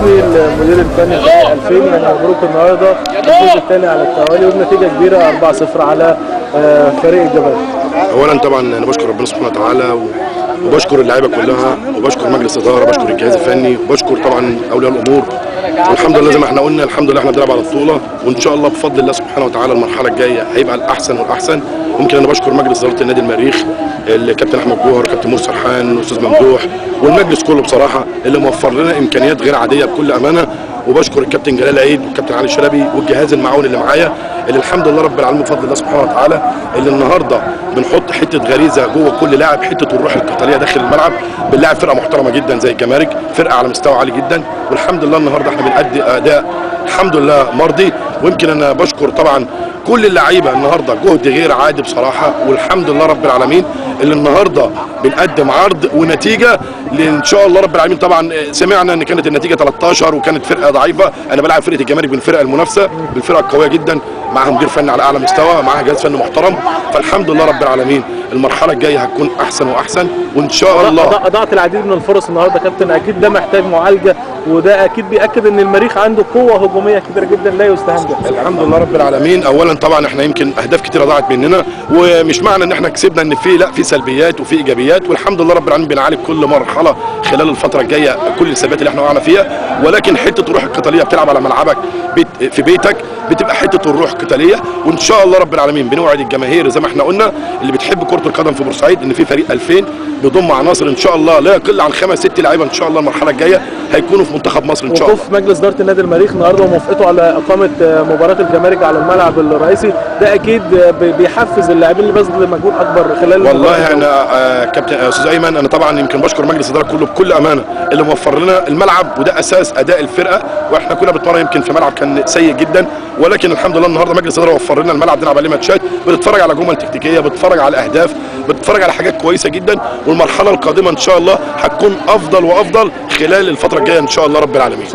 حسني المدير الفني لفريق 2000، يعني مبروك النهارده الفوز الثاني على التوالي وبنتيجه كبيره 4-0 على فريق الجبل. اولا طبعا انا بشكر ربنا سبحانه وتعالى وبشكر اللعيبه كلها وبشكر مجلس الاداره، بشكر الجهاز الفني وبشكر طبعا اولياء الامور. والحمد لله زي ما احنا قلنا، الحمد لله احنا بنلعب على البطوله، وان شاء الله بفضل الله سبحانه وتعالى المرحله الجايه هيبقى الاحسن والاحسن. ممكن انا بشكر مجلس اداره النادي المريخ، الكابتن احمد جوهر، كابتن مرسي سرحان، الاستاذ ممدوح، والمجلس كله بصراحه اللي موفر لنا امكانيات غير عاديه بكل امانه. وبشكر الكابتن جلال عيد والكابتن علي الشلبي والجهاز المعاون اللي معايا، اللي الحمد لله رب العالمين بفضل الله سبحانه وتعالى اللي النهارده بنحط حته غريزه جوه كل لاعب، حته الروح القتاليه داخل الملعب. بنلاعب فرقه محترمه جدا زي الجمارك، فرقه على مستوى عالي جدا، والحمد لله النهارده احنا بنأدي اداء الحمد لله مرضي. ويمكن انا بشكر طبعا كل اللعيبه النهارده جهد غير عادي بصراحه، والحمد لله رب العالمين اللي النهارده بنقدم عرض ونتيجه ان شاء الله رب العالمين. طبعا سمعنا ان كانت النتيجه 13 وكانت فرقه ضعيفه، انا بلعب فرقه الجمارك من الفرقه المنافسه، من الفرقه القويه جدا، معاها مدير فني على اعلى مستوى، معاها جهاز فني محترم. فالحمد لله رب العالمين المرحله الجايه هتكون احسن واحسن وان شاء الله. اضاعت العديد من الفرص النهارده كابتن، اكيد ده محتاج معالجه، وده اكيد بياكد ان المريخ عنده قوه هجوميه كبيره جدا لا يستهان بها. الحمد لله رب العالمين. اولا طبعا احنا يمكن اهداف كتيره ضاعت مننا، ومش معنى ان احنا كسبنا ان في سلبيات وفي ايجابيات، والحمد لله رب العالمين بنعالج كل مرحله خلال الفتره الجايه كل السلبيات اللي احنا وقعنا فيها. ولكن حته الروح القتاليه بتلعب على ملعبك في بيتك بتبقى حته الروح القتاليه، وان شاء الله رب العالمين بنوعد الجماهير زي ما احنا قلنا اللي بتحب كره القدم في بورسعيد ان في فريق 2000 بيضم عناصر ان شاء الله لا يقل عن 5-6 لعيبه ان شاء الله المرحله الجايه هيكونوا في منتخب مصر ان شاء الله. وقف مجلس اداره النادي المريخ النهارده وموافقته على اقامه مباراه الجمارك على الملعب الرئيسي، ده اكيد بيحفز اللاعبين اللي بذلوا مجهود اكبر خلال والله انا كابتن استاذ ايمن، انا طبعا يمكن بشكر مجلس الاداره كله بكل امانه اللي موفر لنا الملعب، وده اساس اداء الفرقه. واحنا كنا بنتمرن يمكن في ملعب كان سيء جدا، ولكن الحمد لله النهارده مجلس الاداره وفر لنا الملعب نلعب عليه ماتشات، بنتفرج على جمل تكتيكيه، بنتفرج على اهداف، بنتفرج على حاجات كويسه جدا. والمرحله القادمه ان شاء الله هتكون افضل وافضل خلال الفتره الجايه ان شاء الله رب العالمين.